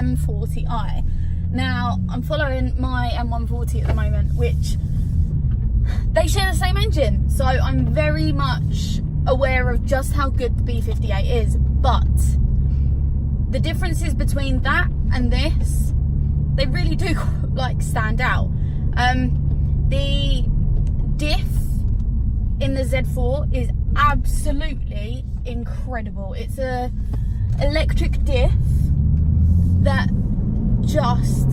M40i. Now, I'm following my M140 at the moment, which they share the same engine. So I'm very much aware of just how good the B58 is. But the differences between that and this, they really do like stand out. The diff in the Z4 is absolutely incredible. It's a electric diff that just,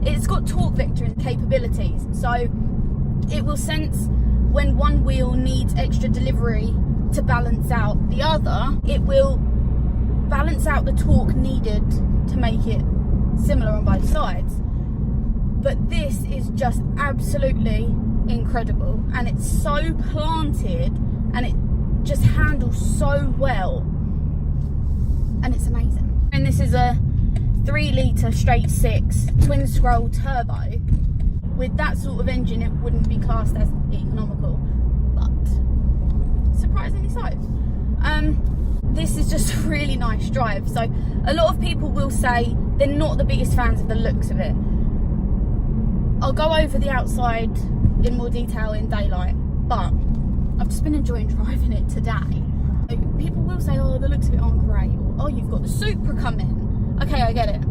it's got torque vectoring capabilities, so it will sense when one wheel needs extra delivery to balance out the other. It will balance out the torque needed to make it similar on both sides. But this is just absolutely incredible, and it's so planted and it just handles so well, and it's amazing. And this is a 3 litre straight 6 twin scroll turbo. With that sort of engine, it wouldn't be classed as economical, but surprisingly so. This is just a really nice drive. So a lot of people will say they're not the biggest fans of the looks of it. I'll go over the outside in more detail in daylight, but I've just been enjoying driving it today. People will say, oh, the looks of it aren't great, or oh, you've got the Supra coming. Okay, I get it.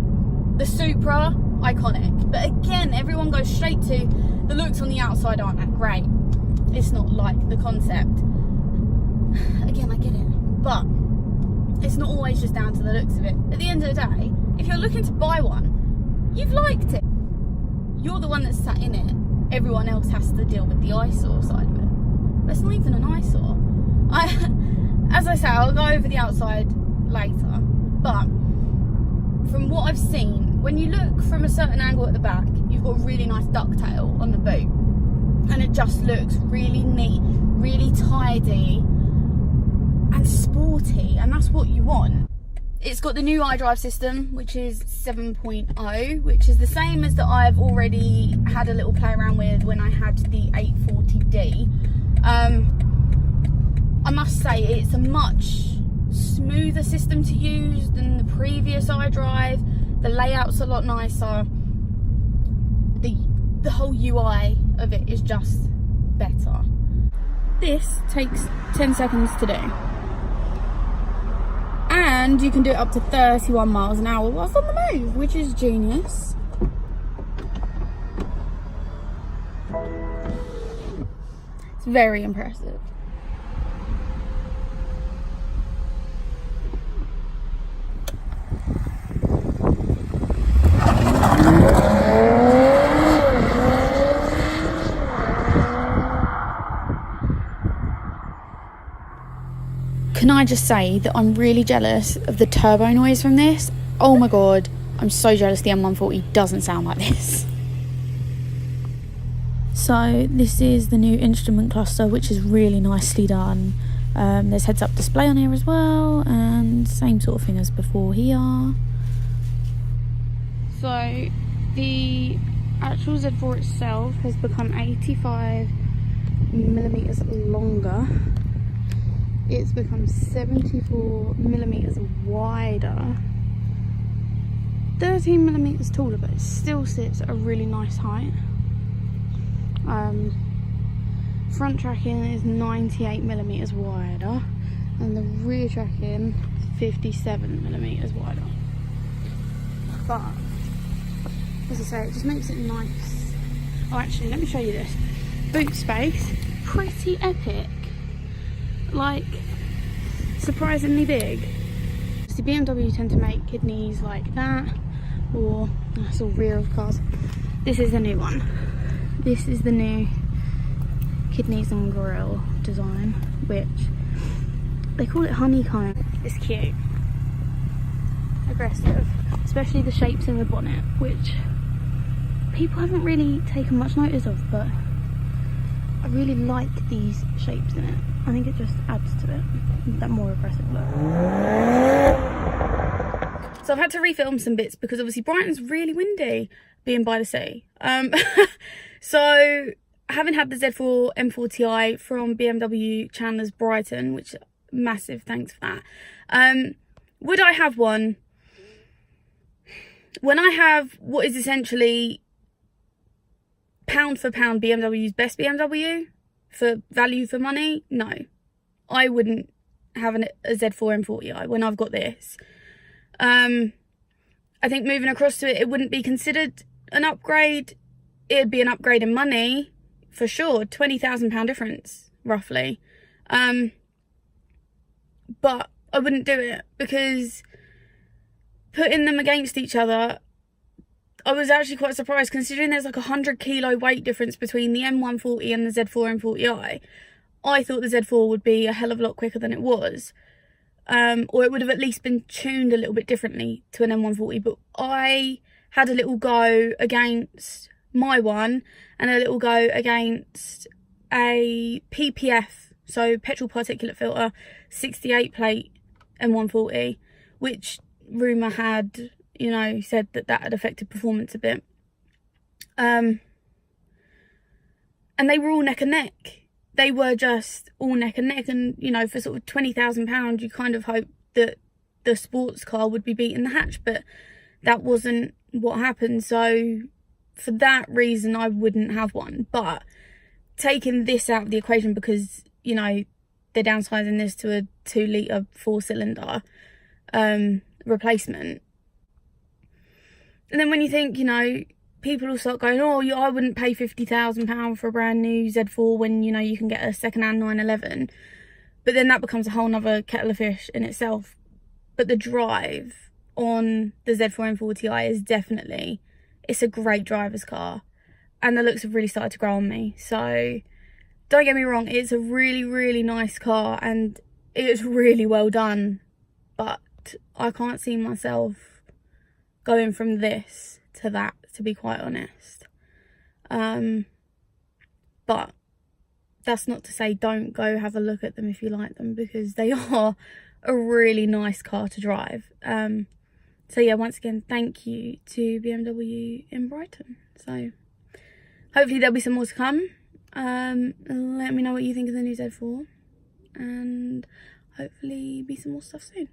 The Supra, iconic. But again, everyone goes straight to the looks on the outside aren't that great. It's not like the concept. Again, I get it. But it's not always just down to the looks of it. At the end of the day, if you're looking to buy one, you've liked it. You're the one that's sat in it. Everyone else has to deal with the eyesore side of it. But it's not even an eyesore. As I say, I'll go over the outside later. But from what I've seen, when you look from a certain angle at the back, you've got a really nice ducktail on the boot. And it just looks really neat, really tidy and sporty. And that's what you want. It's got the new iDrive system, which is 7.0, which is the same as that I've already had a little play around with when I had the 840D. I must say it's a much smoother system to use than the previous iDrive. The layout's a lot nicer. The whole UI of it is just better. This takes 10 seconds to do. And you can do it up to 31 miles an hour whilst on the move, which is genius. It's very impressive. Can I just say that I'm really jealous of the turbo noise from this? Oh my god, I'm so jealous the M140 doesn't sound like this. So this is the new instrument cluster, which is really nicely done. There's heads-up display on here as well, and same sort of thing as before here. So the actual Z4 itself has become 85mm longer. It's become 74mm wider, 13mm taller, but it still sits at a really nice height. Front tracking is 98mm wider, and the rear tracking is 57mm wider. But as I say, it just makes it nice. Oh, actually, let me show you this. Boot space, pretty epic. Like, surprisingly big. See, BMW tend to make kidneys like that, or that's all rear of cars. This is the new one. This is the new kidneys and grille design, which they call it honeycomb. It's cute, aggressive, especially the shapes in the bonnet, which people haven't really taken much notice of, but I really like these shapes in it. I think it just adds to it, that more aggressive look. So I've had to refilm some bits because obviously Brighton's really windy, being by the sea. So having had the Z4 M40i from BMW Chandlers Brighton, which massive thanks for that. Would I have one? when I have what is essentially pound for pound BMW's best BMW for value for money, no, I wouldn't have a Z4 M40i when I've got this. I think moving across to it, it wouldn't be considered an upgrade. It'd be an upgrade in money for sure, £20,000 difference roughly. But I wouldn't do it, because putting them against each other, I was actually quite surprised, considering there's like 100 kilo weight difference between the M140 and the Z4 M40i. I thought the Z4 would be a hell of a lot quicker than it was. Or it would have at least been tuned a little bit differently to an M140. But I had a little go against my one and a little go against a PPF, so petrol particulate filter, 68 plate M140, which rumour had, you know, said that that had affected performance a bit. And they were all neck and neck. They were just all neck and neck, and, you know, for sort of £20,000, you kind of hope that the sports car would be beating the hatch, but that wasn't what happened. So for that reason, I wouldn't have one. But taking this out of the equation, because, you know, they're downsizing this to a 2-litre 4-cylinder replacement. And then when you think, you know, people will start going, oh, I wouldn't pay £50,000 for a brand new Z4 when, you know, you can get a second-hand 911. But then that becomes a whole nother kettle of fish in itself. But the drive on the Z4 M40i is definitely, it's a great driver's car. And the looks have really started to grow on me. So don't get me wrong, it's a really, really nice car and it's really well done. But I can't see myself going from this to that, to be quite honest. But that's not to say don't go have a look at them if you like them, because they are a really nice car to drive. So yeah, once again, thank you to BMW in Brighton. So hopefully there'll be some more to come. Let me know what you think of the new Z4, and hopefully be some more stuff soon.